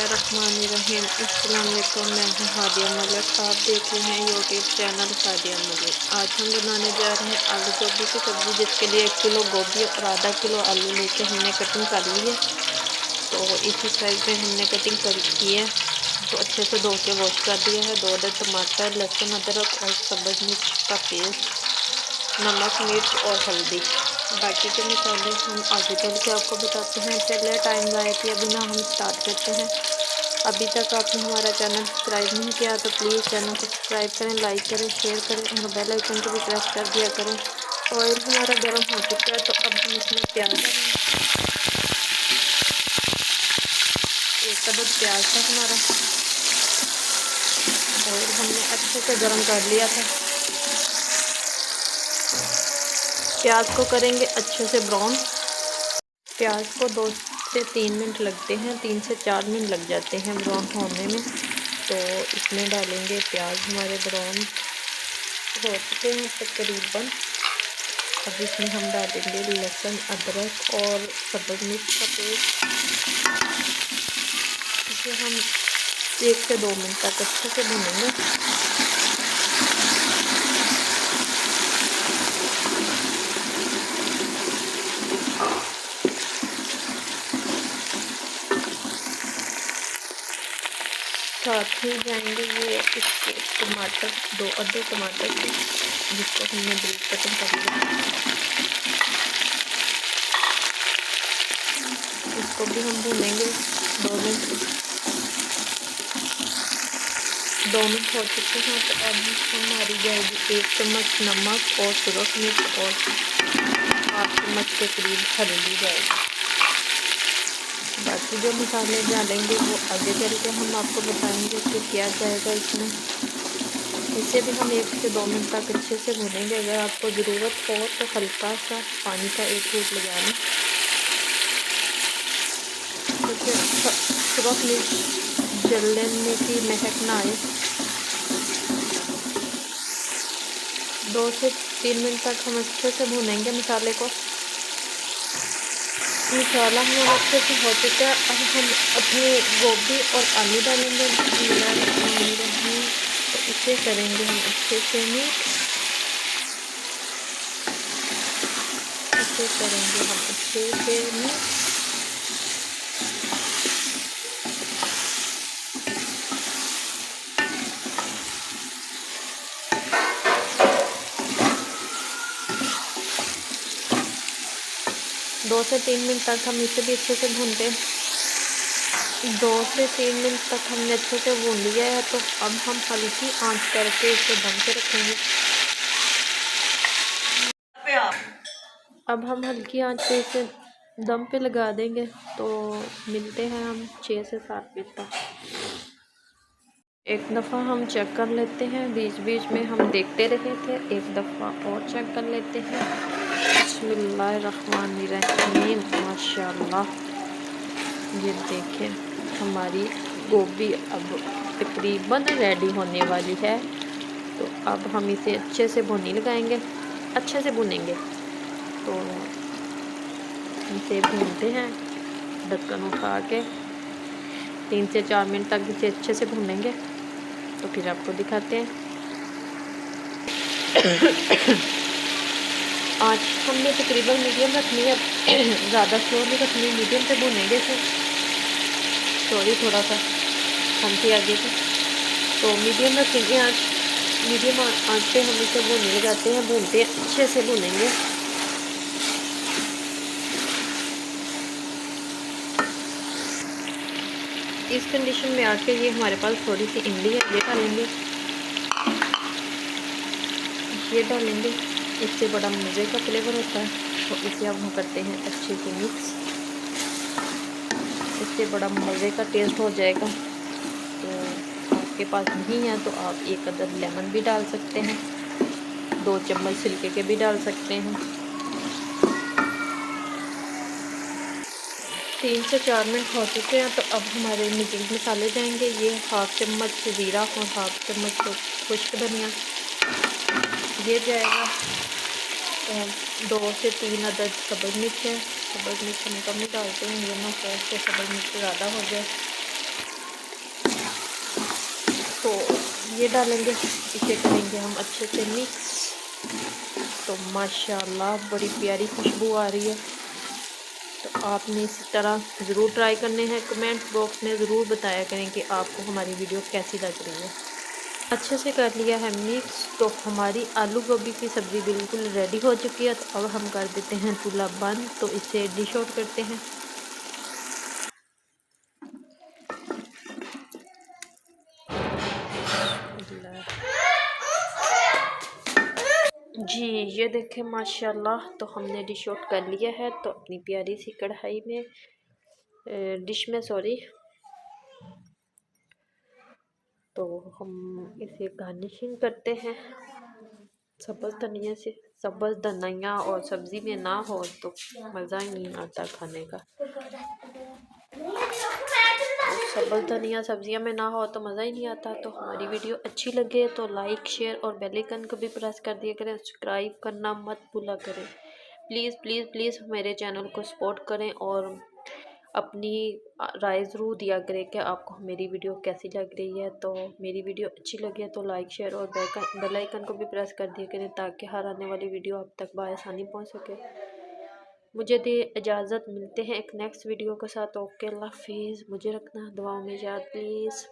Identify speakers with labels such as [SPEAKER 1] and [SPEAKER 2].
[SPEAKER 1] रहमानिर्रहीम। अस्सलाम वालेकुम, मैं हूँ हादिया मलिक। आप देख रहे हैं यूट्यूब चैनल हादिया मलिक। आज हम बनाने जा रहे हैं आलू गोभी की सब्ज़ी, जिसके लिए 1 किलो गोभी और आधा किलो आलू लेके हमने कटिंग कर ली है। तो इसी साइज में हमने कटिंग की है, तो अच्छे से धो के वॉश कर दिया है। 2 अदद टमाटर, लहसुन, अदरक और सब्ज़ मिर्च का पेस्ट, नमक, मिर्च और हल्दी। बाकी के मसाले हम आगे चल के आपको बताते हैं। चलिए टाइम ज़ाया किए बिना हम स्टार्ट करते हैं। अभी तक आपने हमारा चैनल सब्सक्राइब नहीं किया तो प्लीज़ चैनल को सब्सक्राइब करें, लाइक करें, शेयर करें और बेल आइकन को भी प्रेस कर दिया करें। ऑयल हमारा गर्म हो चुका है, तो अब हम इसमें प्याज डालेंगे। 1 अदद प्याज था हमारा, ऑयल हमने अच्छे से गर्म कर लिया था। प्याज को करेंगे अच्छे से ब्राउन। प्याज को 2 से 3 मिनट लगते हैं, 3 से 4 मिनट लग जाते हैं ब्राउन होने में। तो इसमें डालेंगे प्याज हमारे ब्राउन हो चुके हैं तकरीबन। अब इसमें हम डालेंगे लहसुन, अदरक और सब्ज़ मिर्च का पेस्ट। इसे हम 1 से 2 मिनट तक अच्छे से भूनेंगे। साथ ही जाएंगे ये इसके टमाटर, 2 अदद टमाटर थे जिसको हमने ब्रीक कटिंग कर लिया। इसको भी हम भूनेंगे 2 मिनट। 2 मिनट हो चुके हैं, तो अब हमारी जाएगी 1 चम्मच नमक और सुरख मिर्च और 1/2 चम्मच के करीब हल्दी जाएगी। बाकी जो मसाले डालेंगे वो आगे चल के हम आपको बताएंगे कि क्या जाएगा इसमें। इसे भी हम 1 से 2 मिनट तक अच्छे से भूनेंगे। अगर आपको ज़रूरत हो तो हल्का सा पानी का 1 घूंट लगा लें। सुरख मिर्च जलने की महक ना आए। 2 से 3 मिनट तक हम अच्छे से भूनेंगे मसाले को। मसाला हमारा अच्छे से हो चुका है। अब हम अपनी गोभी और आलू डालेंगे। तो इसे करेंगे हम अच्छे से मिक्स। इसे करेंगे हम अच्छे से मिक्स। दो से 3 मिनट तक हम इसे भी अच्छे से भूनते हैं। 2 से 3 मिनट तक हमने अच्छे से भून लिया है, तो अब हम हल्की आंच करके इसे दम पे रखेंगे। अब हम हल्की आंच पे इसे दम पे लगा देंगे। तो मिलते हैं हम 6 से 7 मिनट तक। एक दफ़ा हम चेक कर लेते हैं, बीच बीच में हम देखते रहे थे, एक दफ़ा और चेक कर लेते हैं। बिस्मिल्लाहिर्रहमानिर्रहीम। माशाल्लाह, ये देखें हमारी गोभी अब तकरीबन रेडी होने वाली है। तो अब हम इसे अच्छे से भुनी लगाएंगे, अच्छे से भुनेंगे। तो इसे भूनते हैं ढक्कन उठा के। 3 से 4 मिनट तक इसे अच्छे से भूनेंगे, तो फिर आपको दिखाते हैं। आज हमने तकरीबन मीडियम रखनी है, ज़्यादा स्लो नहीं रखनी, मीडियम पे भूनेंगे इसे। सॉरी, थोड़ा सा हम थी आगे से, तो मीडियम रखेंगे आज। मीडियम आंच पे हम इसे भूनने लगाते हैं, भूनते अच्छे से भूनेंगे। इस कंडीशन में आके ये हमारे पास थोड़ी सी इमली है, ये डालेंगे। ये डालेंगे, इससे बड़ा मज़े का फ्लेवर होता है। तो इसे अब हम करते हैं अच्छे से मिक्स। इससे बड़ा मज़े का टेस्ट हो जाएगा। तो आपके पास नहीं है तो आप 1 अदद लेमन भी डाल सकते हैं, 2 चम्मच सिरके के भी डाल सकते हैं। 3 से 4 मिनट हो चुके हैं, तो अब हमारे मीटिंग मसाले जाएंगे। ये 1/2 चम्मच ज़ीरा और 1/2 चम्मच खुश्क धनिया, ये जाएगा। 2 से 3 अदद सब्ज़ मिर्च है। सब्ज़ मिर्च हम कम ही डालते हैं, ये ना हो कि सब्ज़ मिर्च ज़्यादा हो जाए। तो ये डालेंगे, इसे करेंगे हम अच्छे से मिक्स। तो माशाल्लाह बड़ी प्यारी खुशबू आ रही है। तो आपने इसी तरह ज़रूर ट्राई करने हैं। कमेंट बॉक्स में ज़रूर बताया करें कि आपको हमारी वीडियो कैसी लग रही है। अच्छे से कर लिया है मिक्स। तो हमारी आलू गोभी की सब्ज़ी बिल्कुल रेडी हो चुकी है। तो अब हम कर देते हैं चूल्हा बंद। तो इसे डिश आउट करते हैं। जी ये देखें माशाल्लाह, तो हमने डिश आउट कर लिया है। तो अपनी प्यारी सी कढ़ाई में डिश में सॉरी, तो हम इसे गार्निशिंग करते हैं सब्ज़ धनिया से। सब्ज़ धनिया और सब्ज़ी में ना हो तो मज़ा ही नहीं आता खाने का। सब्ज़ धनिया सब्जियां में ना हो तो मज़ा ही नहीं आता। तो हमारी वीडियो अच्छी लगे तो लाइक शेयर और बेल आइकन को भी प्रेस कर दिया करें। सब्सक्राइब करना मत भूला करें। प्लीज़ प्लीज़ प्लीज़ मेरे चैनल को सपोर्ट करें और अपनी राय ज़रूर दिया करें कि आपको मेरी वीडियो कैसी लग रही है। तो मेरी वीडियो अच्छी लगे तो लाइक शेयर और बेल आइकन को भी प्रेस कर दिया करें ताकि हर आने वाली वीडियो आप तक बआसानी पहुँच सके। मुझे दे इजाज़त, मिलते हैं एक नेक्स्ट वीडियो के साथ। ओके अल्लाह हाफिज़। मुझे रखना दुआओं में याद प्लीज़।